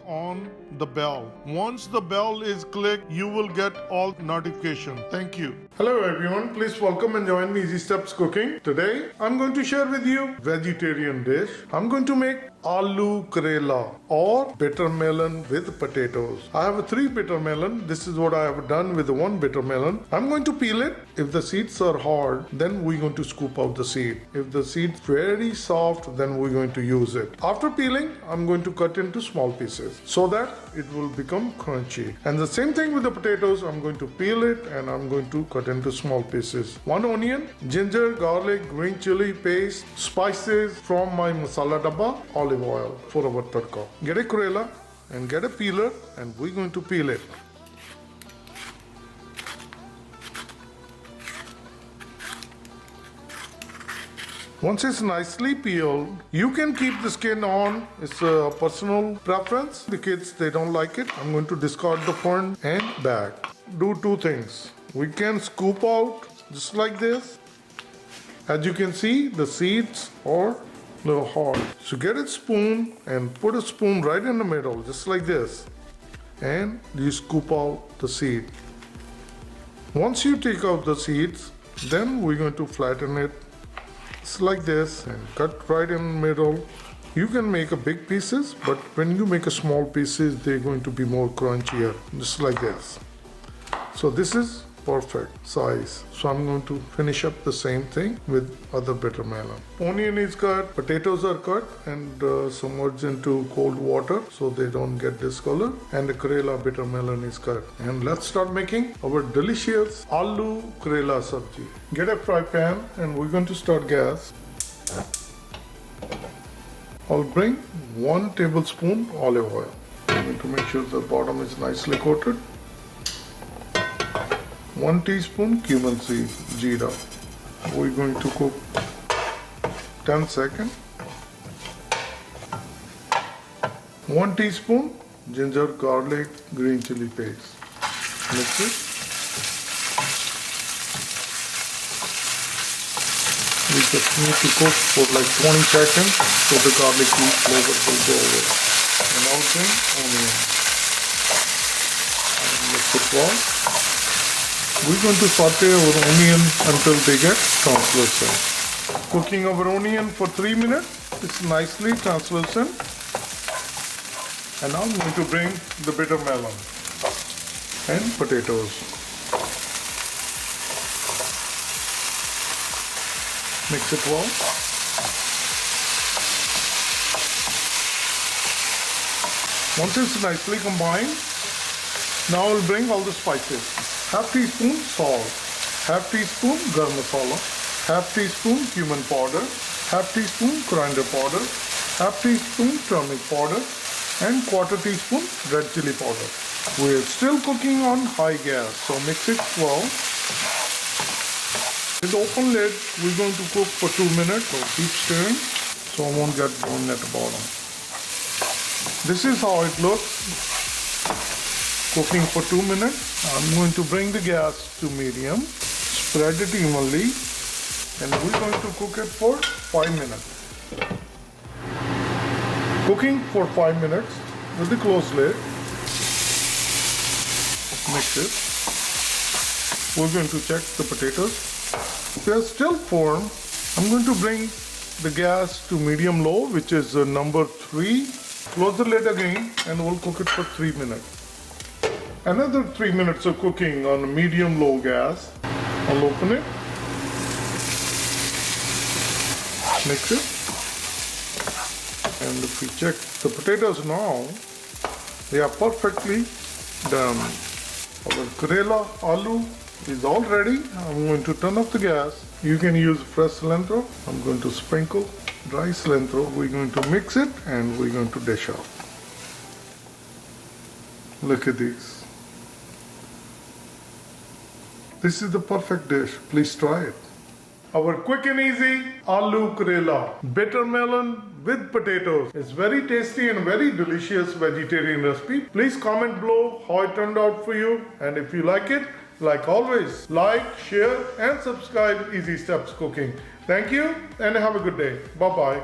on the bell. Once the bell is clicked, you will get all notifications. Thank you. Hello everyone, please welcome and join me Easy Steps Cooking. Today I'm going to share with you vegetarian dish. I'm going to make Aloo Karela or bitter melon with potatoes. I have 3 bitter melon. This is what I have done with 1 bitter melon. I'm going to peel it. If the seeds are hard, then we're going to scoop out the seed. If the seed's very soft, then we're going to use it. After peeling, I'm going to cut into small pieces so that it will become crunchy. And the same thing with the potatoes. I'm going to peel it and I'm going to cut into small pieces. 1 onion, ginger, garlic, green chili paste, spices from my masala dabba, olive oil for our tadka. Get a Karela and get a peeler and we're going to peel it. Once it's nicely peeled, you can keep the skin on. It's a personal preference. The kids, they don't like it. I'm going to discard the front and back. Do 2 things. We can scoop out just like this. As you can see, the seeds are a little hard. So get a spoon and put a spoon right in the middle, just like this. And you scoop out the seed. Once you take out the seeds, then we're going to flatten it just like this and cut right in the middle. You can make a big pieces, but when you make a small pieces, they're going to be more crunchier, just like this. So this is perfect size. So I'm going to finish up the same thing with other bitter melon. Onion is cut, potatoes are cut and submerged into cold water so they don't get discolor. And the Karela bitter melon is cut. And let's start making our delicious Aloo Karela Sabzi. Get a fry pan and we're going to start gas. I'll bring 1 tablespoon olive oil. I'm going to make sure the bottom is nicely coated. 1 teaspoon cumin seed, jeera. We're going to cook 10 seconds. 1 teaspoon ginger, garlic, green chili paste. Mix it. We just need to cook for like 20 seconds so the garlic flavor will go away. And now bring onion. And mix it well. We're going to saute our onion until they get translucent. Cooking our onion for 3 minutes. It's nicely translucent. And now I'm going to bring the bitter melon and potatoes. Mix it well. Once it's nicely combined, now I'll bring all the spices. Half teaspoon salt, half teaspoon garam masala, half teaspoon cumin powder, half teaspoon coriander powder, half teaspoon turmeric powder, and quarter teaspoon red chili powder. We're still cooking on high gas, so mix it well. With open lid, we're going to cook for 2 minutes, so keep stirring so it won't get burned at the bottom. This is how it looks. Cooking for 2 minutes. I'm going to bring the gas to medium, spread it evenly, and we're going to cook it for 5 minutes. Cooking for 5 minutes with the closed lid. Mix it. We're going to check the potatoes. If they are still firm, I'm going to bring the gas to medium-low, which is number 3. Close the lid again and we'll cook it for 3 minutes. Another 3 minutes of cooking on medium-low gas. I'll open it. Mix it. And if we check the potatoes now, they are perfectly done. Our Karela Aloo is all ready. I'm going to turn off the gas. You can use fresh cilantro. I'm going to sprinkle dry cilantro. We're going to mix it and we're going to dish out. Look at these. This is the perfect dish. Please try it. Our quick and easy Aloo Karela bitter melon with potatoes. It's very tasty and very delicious vegetarian recipe. Please comment below how it turned out for you. And if you like it, like always, like, share and subscribe Easy Steps Cooking. Thank you and have a good day. Bye-bye.